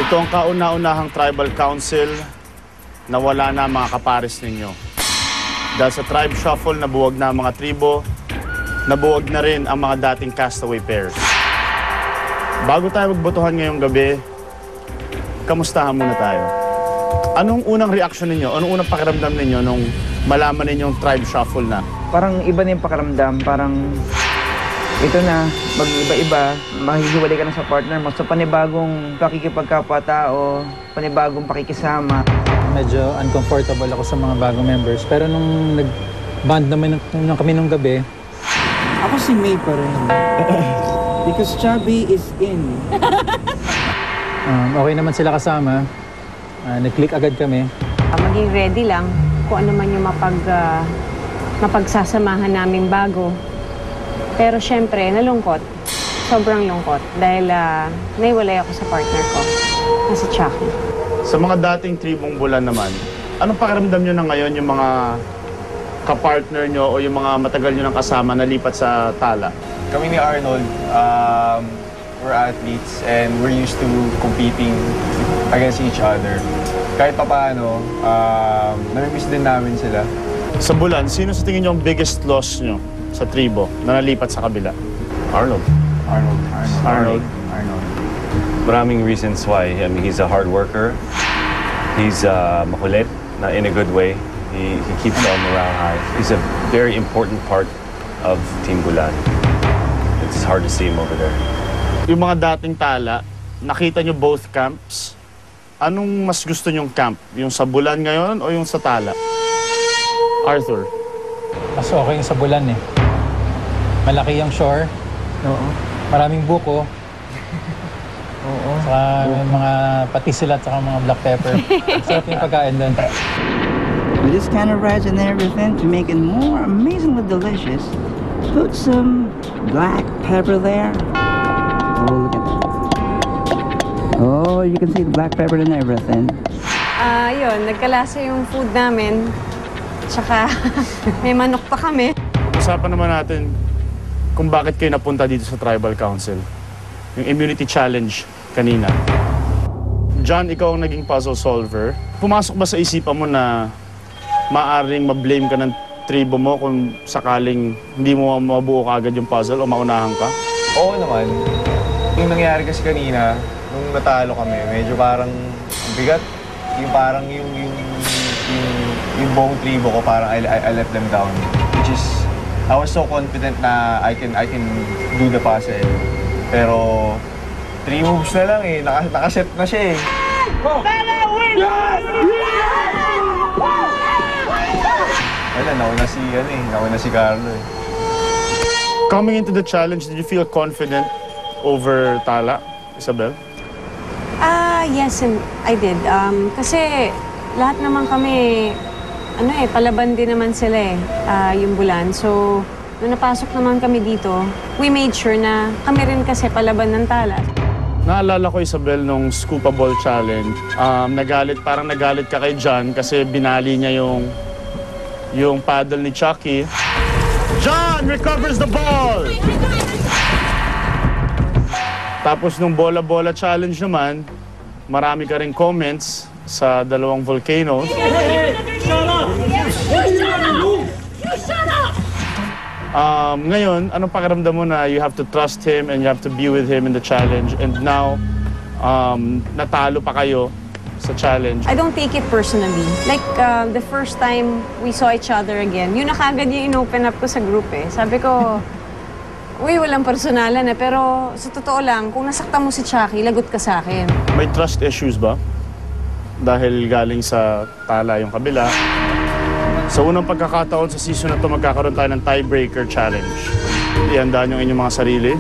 Ito ang kauna-unahang tribal council na wala na mga kapares ninyo. Dahil sa tribe shuffle, nabuwag na ang mga tribo, nabuwag na rin ang mga dating castaway pairs. Bago tayo magbotohan ngayong gabi, kamustahan muna tayo. Anong unang reaction ninyo? Anong unang pakiramdam ninyo nung malaman ninyong tribe shuffle na? Parang iba na yung pakiramdam, parang ito na, mag-iba-iba, mahihiwalay ka na sa partner mo. So panibagong pakikipagkapwa-tao, panibagong pakikisama. Medyo uncomfortable ako sa mga bagong members. Pero nung nag-band naman kami nung gabi, Ako si May pa rin. Because Chubby is in. okay naman sila kasama. Nag-click agad kami. Maging ready lang kung ano man yung mapagsasamahan namin bago. Pero syempre, nalungkot. Sobrang lungkot dahil naiwalay ako sa partner ko, na si Chucky. Sa mga dating tribong bulan naman, anong pakiramdam nyo na ngayon yung mga kapartner nyo o yung mga matagal nyo nang kasama na lipat sa tala? Kami ni Arnold, we're athletes and we're used to competing against each other. Kahit papaano, nami-miss din namin sila. Sa bulan, sino sa tingin nyo ang biggest loss nyo sa tribo na nalipat sa kabila? Arnold. Arnold. Maraming reasons why. I mean, he's a hard worker. He's makulit, not in a good way. He keeps our morale high. He's a very important part of Team Bulan. It's hard to see him over there. Yung mga dating tala, nakita nyo both camps. Anong mas gusto nyong camp? Yung sa bulan ngayon o yung sa tala? Arthur. mas okay yung sa bulan eh. Malaki yung shore. Oo. Maraming buko. Oo. Saka may mga patis sila at saka mga black pepper. Sarap yung pagkain doon. With this kind of rice and everything, to make it more amazingly delicious, put some black pepper there. Oh, look at that. Oh, you can see the black pepper and everything. Yun, nagkalasa yung food namin. Tsaka may manok pa kami. Usapan naman natin kung bakit kayo napunta dito sa Tribal Council. Yung immunity challenge kanina. John, ikaw ang naging puzzle solver. Pumasok ba sa isipan mo na maaring ma-blame ka ng tribo mo kung sakaling hindi mo mabuo kaagad yung puzzle o maunahan ka? Oo naman. Yung nangyari kasi kanina, nung natalo kami, medyo parang ang bigat. Yung parang yung buong tribo ko, parang I let them down. Which is, I was so confident na I can do the puzzle. Pero 3 moves na lang eh, nakaset na siya eh. Wala, nauna si Carlo eh. Coming into the challenge, did you feel confident over Tala, Isabel? Yes, and I did. Kasi lahat naman kami, palaban din naman sila yung Bulan. So, nung napasok naman kami dito, we made sure na kami rin kasi palaban ng Tala. Naalala ko, Isabel, nung Scuba Ball Challenge, parang nagalit ka kay John kasi binali niya yung paddle ni Chucky. John recovers the ball! Tapos nung bola-bola challenge naman, marami ka rin comments sa dalawang volcanoes. Ngayon, anong pakiramdam mo na you have to trust him and you have to be with him in the challenge and now, natalo pa kayo sa challenge? I don't take it personally. Like, the first time we saw each other again, yun na kagad yung in-open up ko sa group eh. Sabi ko, uy, walang personalan eh. Pero sa totoo lang, kung nasaktan mo si Chucky, lagot ka sa akin. May trust issues ba? Dahil galing sa tala yung kabila. Sa unang pagkakataon sa season na ito, magkakaroon tayo ng tiebreaker challenge. Ihandaan yung inyong mga sarili.